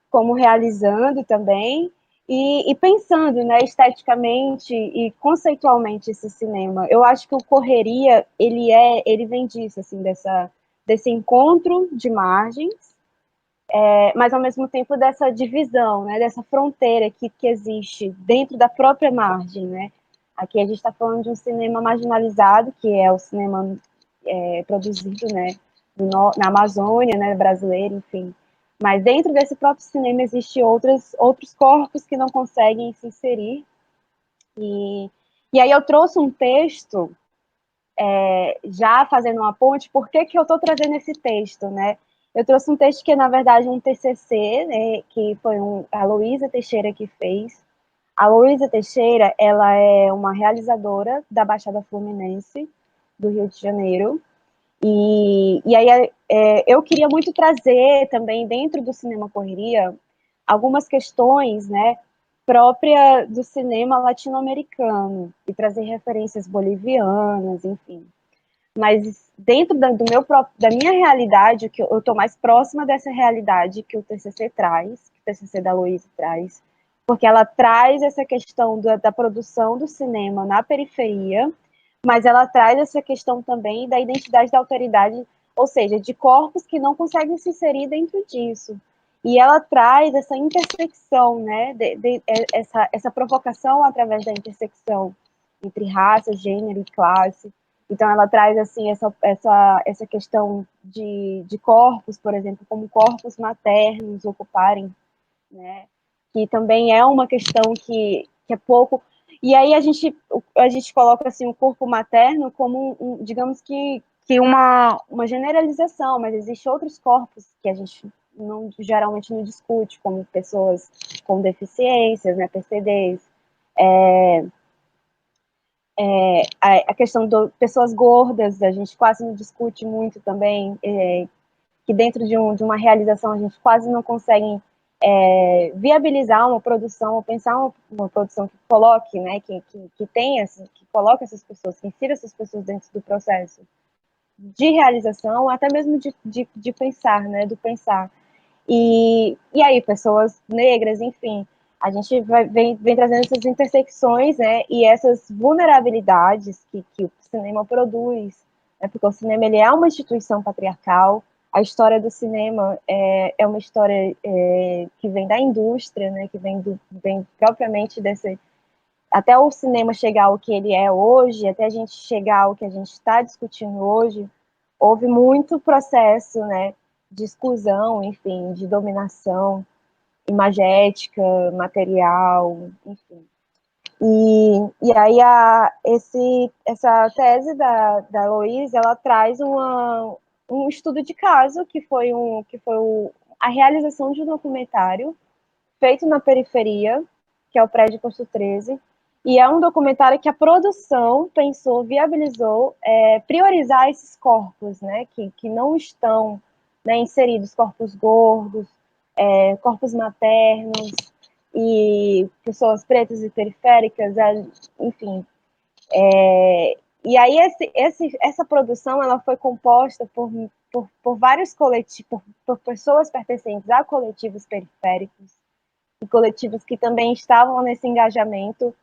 como realizando também, e pensando, né, esteticamente e conceitualmente esse cinema. Eu acho que o Correria, ele vem disso, assim, desse encontro de margens, mas ao mesmo tempo dessa divisão, né, dessa fronteira que existe dentro da própria margem, né. Aqui a gente está falando de um cinema marginalizado, que é o cinema produzido, né, na Amazônia, né, brasileira, enfim. Mas dentro desse próprio cinema existem outros corpos que não conseguem se inserir. E aí eu trouxe um texto, já fazendo uma ponte, por que eu estou trazendo esse texto, né? Eu trouxe um texto que é, na verdade, um TCC, né, que foi a Luísa Teixeira que fez. A Luísa Teixeira, ela é uma realizadora da Baixada Fluminense, do Rio de Janeiro, e aí eu queria muito trazer também, dentro do Cinema Correria, algumas questões, né, própria do cinema latino-americano, e trazer referências bolivianas, enfim. Mas dentro da minha realidade, que eu estou mais próxima dessa realidade que o TCC traz, que o TCC da Luísa traz, porque ela traz essa questão da produção do cinema na periferia, mas ela traz essa questão também da identidade da autoridade, ou seja, de corpos que não conseguem se inserir dentro disso. E ela traz essa intersecção, né, essa provocação através da intersecção entre raça, gênero e classe. Então, ela traz assim essa questão de corpos, por exemplo, como corpos maternos ocuparem, né, que também é uma questão que é pouco. E aí a gente coloca assim o corpo materno como digamos que uma generalização, mas existem outros corpos que a gente geralmente não discute, como pessoas com deficiências, né, PCDs, a questão de pessoas gordas, a gente quase não discute muito também, que dentro de uma realização a gente quase não consegue viabilizar uma produção, ou pensar uma produção que coloque, né, que tenha, que coloque essas pessoas, que insira essas pessoas dentro do processo de realização, até mesmo de pensar, né, do pensar. E aí, pessoas negras, enfim, a gente vem trazendo essas intersecções, né, e essas vulnerabilidades que o cinema produz, né, porque o cinema ele é uma instituição patriarcal. A história do cinema é uma história que vem da indústria, né, que vem propriamente até o cinema chegar ao que ele é hoje, até a gente chegar ao que a gente está discutindo hoje, houve muito processo, né, de exclusão, enfim, de dominação imagética, material, enfim. E aí essa tese da Loise, ela traz um estudo de caso, que foi a realização de um documentário feito na periferia, que é o Prédio Posto 13, e é um documentário que a produção pensou, viabilizou, priorizar esses corpos, né, que não estão, né, inseridos, corpos gordos, corpos maternos, e pessoas pretas e periféricas, enfim. E aí essa produção ela foi composta por vários coletivos, por pessoas pertencentes a coletivos periféricos, e coletivos que também estavam nesse engajamento,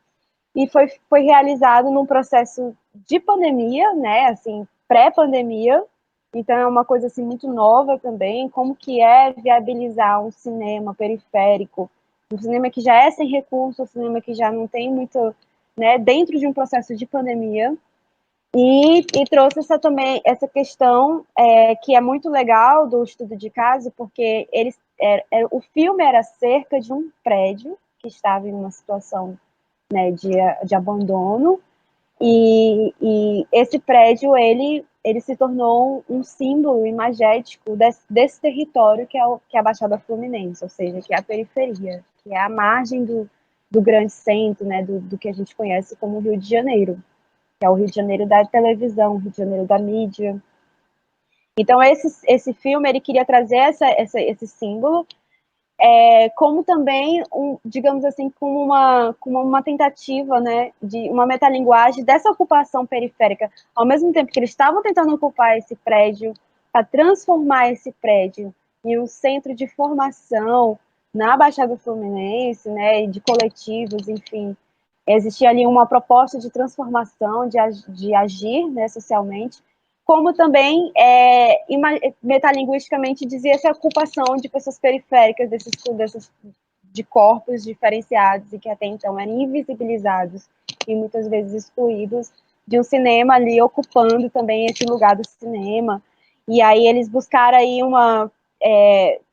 e foi realizado num processo de pandemia, né, assim, pré-pandemia. Então é uma coisa assim muito nova também, como que é viabilizar um cinema periférico, um cinema que já é sem recurso, um cinema que já não tem muito, né, dentro de um processo de pandemia. E trouxe também essa questão que é muito legal do estudo de caso, porque o filme era acerca de um prédio que estava em uma situação, né, de abandono, e esse prédio ele se tornou um símbolo imagético desse território que é a Baixada Fluminense, ou seja, que é a periferia, que é a margem do grande centro, né, do que a gente conhece como Rio de Janeiro, que é o Rio de Janeiro da televisão, o Rio de Janeiro da mídia. Então esse filme ele queria trazer esse símbolo, como também, digamos assim, como uma tentativa, né, de uma metalinguagem dessa ocupação periférica. Ao mesmo tempo que eles estavam tentando ocupar esse prédio, para transformar esse prédio em um centro de formação na Baixada Fluminense, né, de coletivos, enfim, existia ali uma proposta de transformação, de agir, né, socialmente, como também metalinguisticamente dizia essa ocupação de pessoas periféricas de corpos diferenciados e que até então eram invisibilizados e muitas vezes excluídos de um cinema ali ocupando também esse lugar do cinema. E aí eles buscaram aí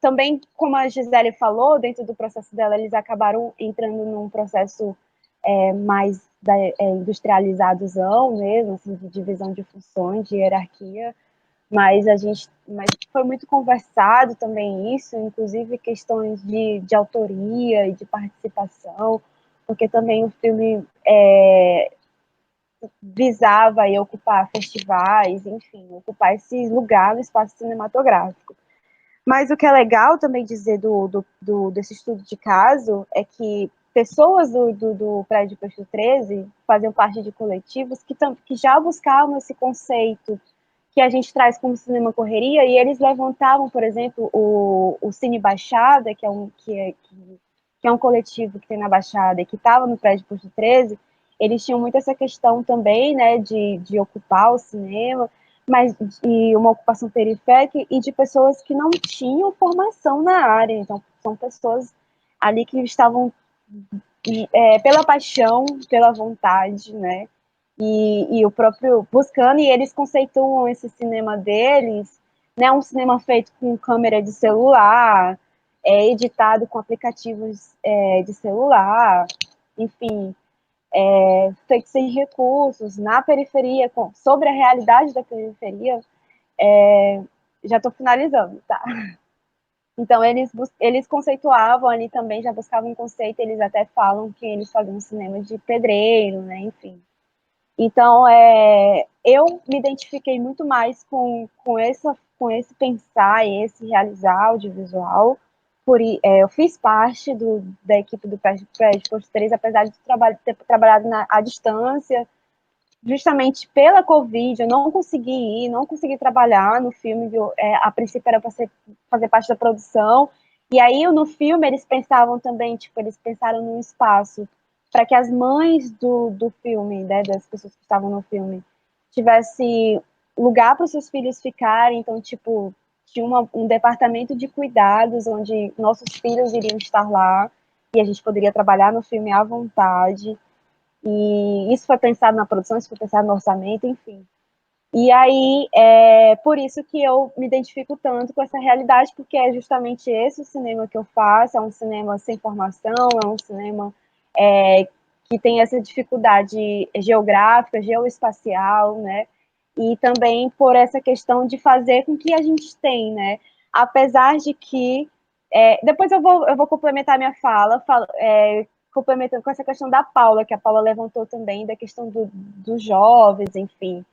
também, como a Gisele falou, dentro do processo dela, eles acabaram entrando num processo mais industrializadozão mesmo, assim, de divisão de funções, de hierarquia, mas foi muito conversado também isso, inclusive questões de autoria e de participação, porque também o filme visava aí ocupar festivais, enfim, ocupar esse lugar no espaço cinematográfico. Mas o que é legal também dizer desse estudo de caso é que pessoas do prédio Posto 13 faziam parte de coletivos que já buscavam esse conceito que a gente traz como cinema correria, e eles levantavam, por exemplo, o Cine Baixada, que é um coletivo que tem na Baixada e que estava no prédio Posto 13, eles tinham muito essa questão também, né, de ocupar o cinema, mas e uma ocupação periférica e de pessoas que não tinham formação na área. Então, são pessoas ali que estavam pela paixão, pela vontade, né? E o próprio buscando, e eles conceituam esse cinema deles, né? Um cinema feito com câmera de celular, editado com aplicativos de celular, enfim, feito sem recursos, na periferia, sobre a realidade da periferia. Já estou finalizando, tá? Então, eles conceituavam ali também, já buscavam um conceito, eles até falam que eles faziam um cinema de pedreiro, né, enfim. Então, eu me identifiquei muito mais com esse pensar e esse realizar audiovisual. Eu fiz parte da equipe do prédio Posto 3, apesar de ter trabalhado à distância, justamente pela Covid, eu não consegui ir, não consegui trabalhar no filme, a princípio era para fazer parte da produção, e aí no filme eles pensavam também, tipo, eles pensaram num espaço para que as mães do filme, né, das pessoas que estavam no filme, tivesse lugar para os seus filhos ficarem, então, tipo, tinha um departamento de cuidados onde nossos filhos iriam estar lá, e a gente poderia trabalhar no filme à vontade. E isso foi pensado na produção, isso foi pensado no orçamento, enfim. E aí, por isso que eu me identifico tanto com essa realidade, porque é justamente esse o cinema que eu faço, é um cinema sem formação, é um cinema que tem essa dificuldade geográfica, geoespacial, né? E também por essa questão de fazer com que a gente tem, né? Apesar de que... depois eu vou complementar minha fala complementando com essa questão da Paula, que a Paula levantou também, da questão dos jovens, enfim.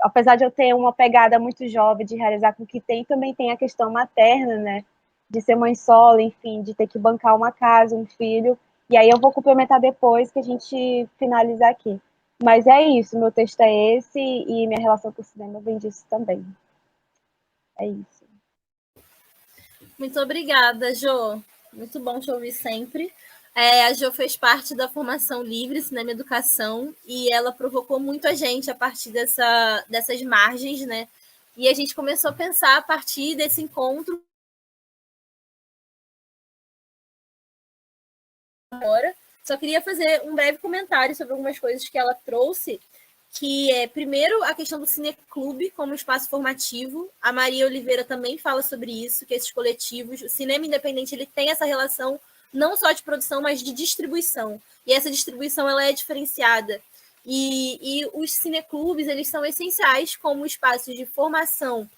Apesar de eu ter uma pegada muito jovem de realizar com o que tem, também tem a questão materna, né? De ser mãe solo, enfim, de ter que bancar uma casa, um filho. E aí eu vou complementar depois que a gente finalizar aqui. Mas é isso, meu texto é esse e minha relação com o cinema vem disso também. É isso. Muito obrigada, Jo. Muito bom te ouvir sempre. A Jo fez parte da formação Livre Cinema e Educação e ela provocou muito a gente a partir dessas margens, né? E a gente começou a pensar a partir desse encontro. Agora, só queria fazer um breve comentário sobre algumas coisas que ela trouxe, que é, primeiro, a questão do cineclube como espaço formativo. A Maria Oliveira também fala sobre isso, que esses coletivos, o cinema independente, ele tem essa relação não só de produção, mas de distribuição. E essa distribuição ela é diferenciada. E os cineclubes, eles são essenciais como espaços de formação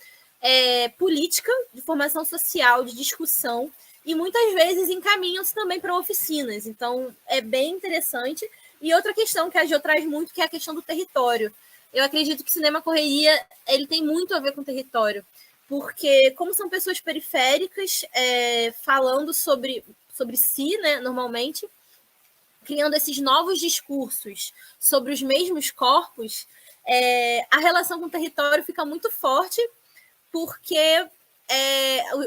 política, de formação social, de discussão, e muitas vezes encaminham-se também para oficinas. Então, é bem interessante. E outra questão que a Jo traz muito, que é a questão do território. Eu acredito que o cinema correria ele tem muito a ver com o território, porque como são pessoas periféricas, falando sobre si, né, normalmente, criando esses novos discursos sobre os mesmos corpos, a relação com o território fica muito forte, porque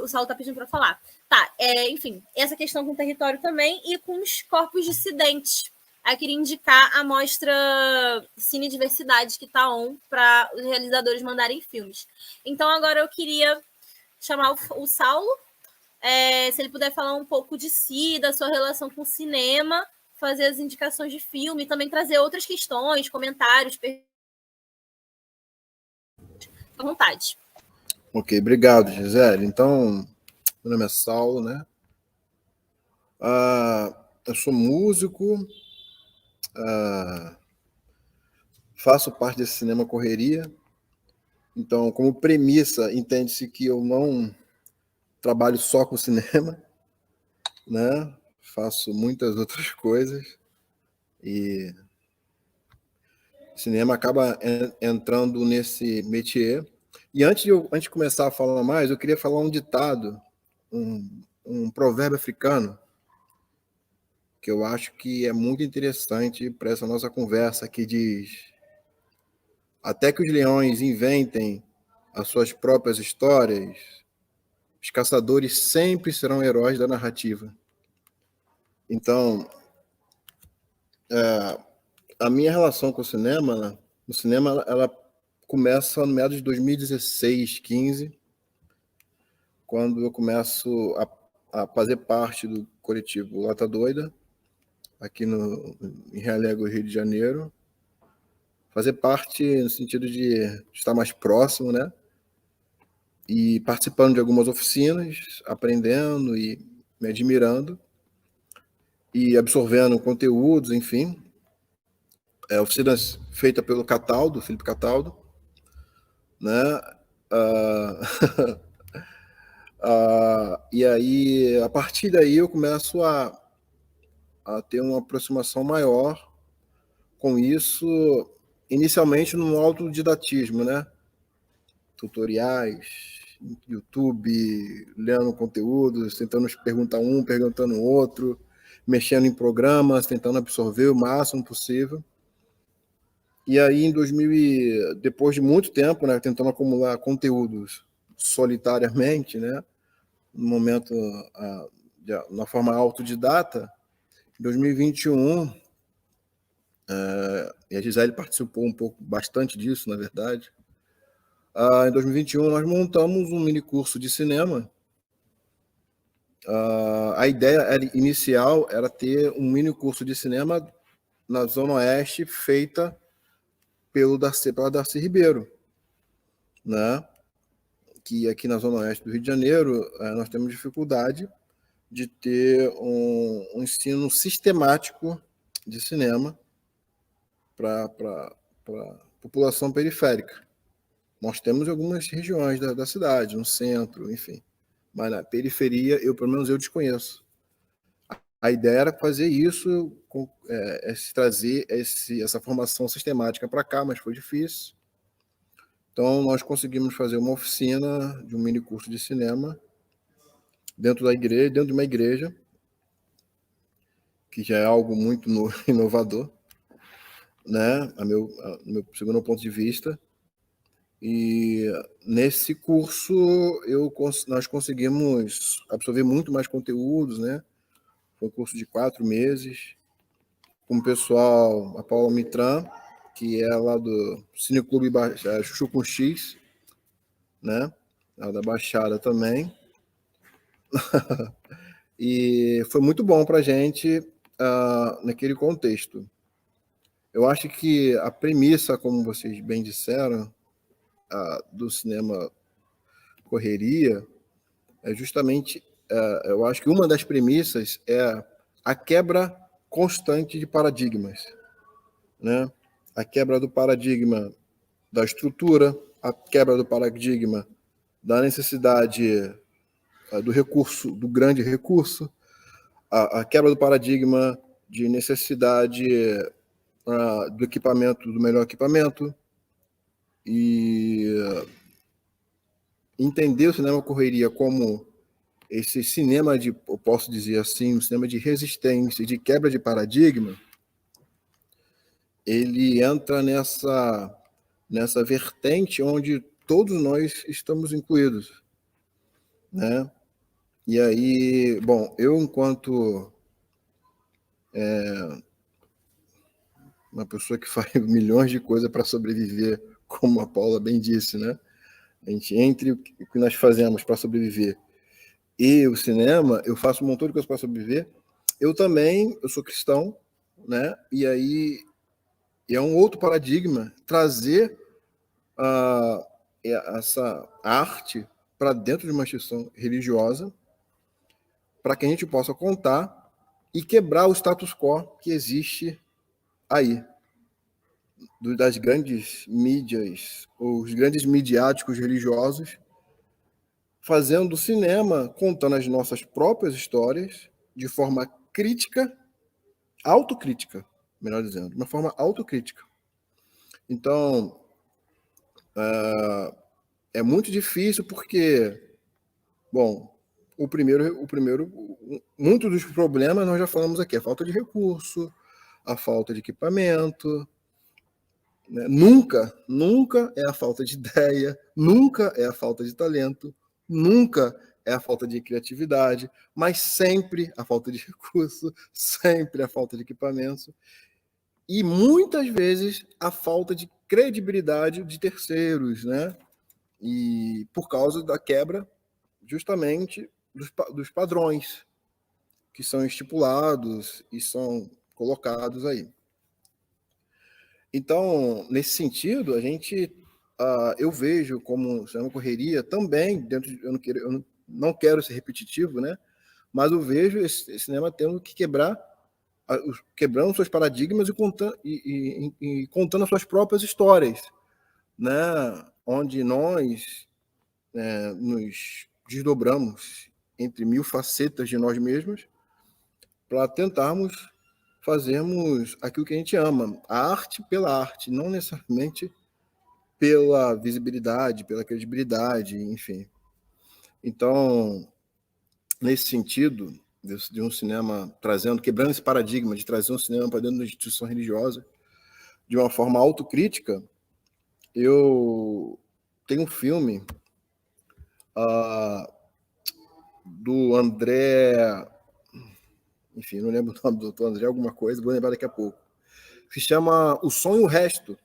o Saulo está pedindo para falar. Tá, enfim, essa questão com o território também e com os corpos dissidentes. Aí eu queria indicar a mostra Cine Diversidade que está on para os realizadores mandarem filmes. Então agora eu queria chamar o Saulo, se ele puder falar um pouco de si, da sua relação com o cinema, fazer as indicações de filme, também trazer outras questões, comentários, perguntas. À vontade. Ok, obrigado, Gisele. Então, meu nome é Saulo, né? Eu sou músico, faço parte desse Cinema Correria. Então, como premissa, entende-se que eu não trabalho só com cinema, né? Faço muitas outras coisas e o cinema acaba entrando nesse métier. E antes de começar a falar mais, eu queria falar um ditado, um provérbio africano, que eu acho que é muito interessante para essa nossa conversa, que diz: até que os leões inventem as suas próprias histórias, os caçadores sempre serão heróis da narrativa. Então, a minha relação com o cinema, ela começa no meados de 2016, 15, quando eu começo a fazer parte do coletivo Lata Doida, aqui em Realengo, Rio de Janeiro. Fazer parte no sentido de estar mais próximo, né? E participando de algumas oficinas, aprendendo e me admirando e absorvendo conteúdos, enfim. Oficinas feitas pelo Cataldo, Felipe Cataldo, né? E aí, a partir daí, eu começo a ter uma aproximação maior com isso, inicialmente no autodidatismo, né? Tutoriais, YouTube, lendo conteúdos, tentando perguntar um, perguntando o outro, mexendo em programas, tentando absorver o máximo possível. E aí, depois de muito tempo, né, tentando acumular conteúdos solitariamente, né, no momento, na forma autodidata, em 2021, e a Gisele participou bastante disso, na verdade. Em 2021, nós montamos um mini curso de cinema. A ideia inicial era ter um mini curso de cinema na Zona Oeste, feita pela Darcy Ribeiro, né? Que aqui na Zona Oeste do Rio de Janeiro, nós temos dificuldade de ter um ensino sistemático de cinema para a população periférica. Nós temos algumas regiões da cidade, no centro, enfim. Mas na periferia, pelo menos eu desconheço. A ideia era fazer isso, trazer essa formação sistemática para cá, mas foi difícil. Então, nós conseguimos fazer uma oficina de um mini curso de cinema dentro de uma igreja, que já é algo muito inovador, né? No meu segundo ponto de vista. E nesse curso nós conseguimos absorver muito mais conteúdos, né? Foi um curso de 4 meses, com o pessoal, a Paula Mitran, que é lá do Cineclube Chuchu com X, né? Ela da Baixada também. E foi muito bom para a gente naquele contexto. Eu acho que a premissa, como vocês bem disseram, do cinema correria, é justamente, eu acho que uma das premissas é a quebra constante de paradigmas, né? A quebra do paradigma da estrutura, a quebra do paradigma da necessidade do recurso, do grande recurso, a quebra do paradigma de necessidade do equipamento, do melhor equipamento, e entender o cinema correria como esse cinema de, eu posso dizer assim, um cinema de resistência, de quebra de paradigma, ele entra nessa vertente onde todos nós estamos incluídos, né? E aí, bom, eu enquanto uma pessoa que faz milhões de coisas para sobreviver, como a Paula bem disse, né? A gente, entre o que nós fazemos para sobreviver e o cinema, eu faço um montão de coisa para sobreviver. Eu sou cristão, né? E aí é um outro paradigma trazer essa arte para dentro de uma instituição religiosa, para que a gente possa contar e quebrar o status quo que existe aí, das grandes mídias, os grandes midiáticos religiosos, fazendo cinema, contando as nossas próprias histórias de forma crítica, autocrítica, melhor dizendo, de uma forma autocrítica. Então, é muito difícil porque, bom, muitos dos problemas nós já falamos aqui, a falta de recurso, a falta de equipamento, né? Nunca é a falta de ideia, nunca é a falta de talento, nunca é a falta de criatividade, mas sempre a falta de recurso, sempre a falta de equipamento e muitas vezes a falta de credibilidade de terceiros, né? E por causa da quebra justamente dos padrões que são estipulados e são colocados aí. Então, nesse sentido, eu vejo como uma correria também dentro de, eu não quero ser repetitivo, né? Mas eu vejo esse cinema tendo que quebrando seus paradigmas e contando as suas próprias histórias, né? Onde nós nos desdobramos entre 1000 facetas de nós mesmos para tentarmos fazermos aquilo que a gente ama, a arte pela arte, não necessariamente pela visibilidade, pela credibilidade, enfim. Então, nesse sentido, de um cinema quebrando esse paradigma de trazer um cinema para dentro da instituição religiosa de uma forma autocrítica, eu tenho um filme do André, enfim, não lembro o nome do doutor André, alguma coisa, vou lembrar daqui a pouco, que se chama O Som e o Resto.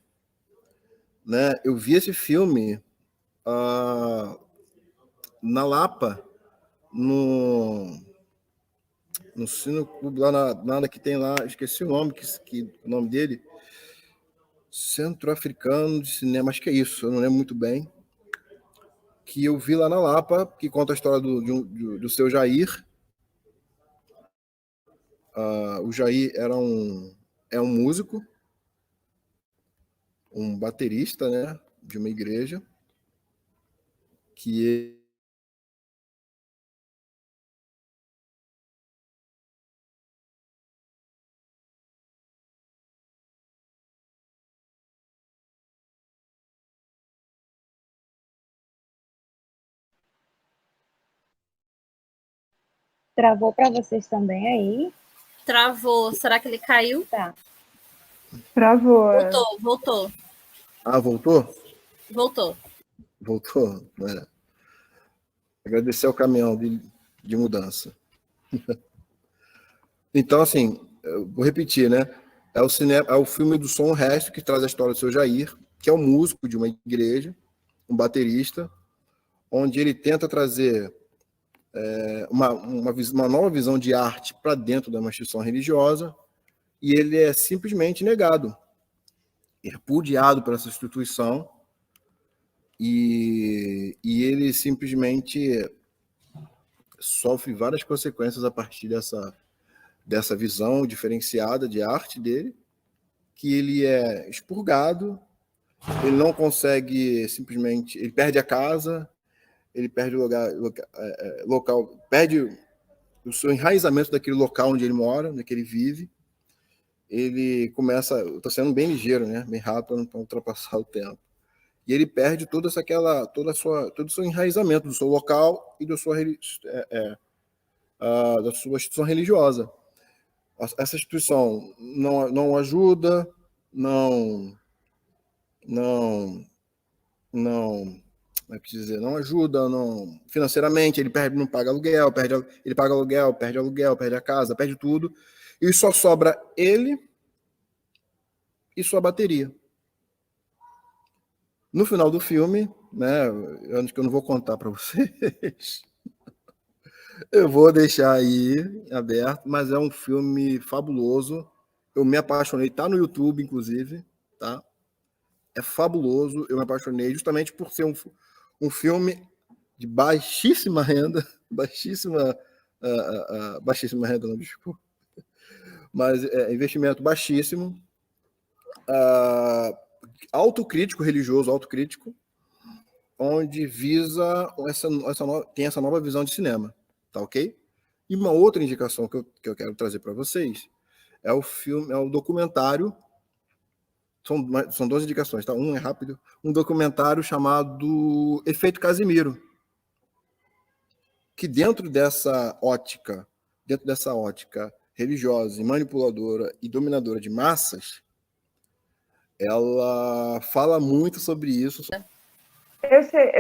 Né? Eu vi esse filme na Lapa, no Cine Clube, lá nada que tem lá, esqueci o nome, o nome dele, Centro-Africano de Cinema, acho que é isso, eu não lembro muito bem, que eu vi lá na Lapa, que conta a história do seu Jair. O Jair é um músico, um baterista, né, de uma igreja, que Travou para vocês também aí? Travou. Será que ele caiu? Tá. Travou. Voltou. voltou? Voltou. Voltou, né? Agradecer ao caminhão de mudança. Então, assim, eu vou repetir, né? É o filme do Som e o Resto, que traz a história do seu Jair, que é um músico de uma igreja, um baterista, onde ele tenta trazer uma nova visão de arte para dentro de uma instituição religiosa, e ele é simplesmente negado, repudiado por essa instituição, e ele simplesmente sofre várias consequências a partir dessa visão diferenciada de arte dele, que ele é expurgado, ele não consegue simplesmente, ele perde a casa, ele perde o local, perde o seu enraizamento daquele local onde ele mora, onde ele vive. Ele começa, estou sendo bem ligeiro, né, bem rápido para não ultrapassar o tempo. E ele perde todo o seu enraizamento do seu local e da sua instituição religiosa. Essa instituição não ajuda, não como é que dizer, não ajuda, não financeiramente, ele não paga aluguel, ele paga aluguel, perde a casa, perde tudo, e só sobra ele e sua bateria. No final do filme, né, acho que eu não vou contar para vocês, eu vou deixar aí aberto, mas é um filme fabuloso, eu me apaixonei, tá no YouTube, inclusive, tá? É fabuloso, eu me apaixonei justamente por ser um filme de baixíssima renda, baixíssima renda, não, desculpa, mas investimento baixíssimo, autocrítico, religioso, autocrítico, onde visa tem essa nova visão de cinema, tá ok? E uma outra indicação que eu quero trazer para vocês é o documentário. São duas indicações, tá? Um é rápido. Um documentário chamado Efeito Casimiro, que dentro dessa ótica religiosa e manipuladora e dominadora de massas, ela fala muito sobre isso. Eu sei,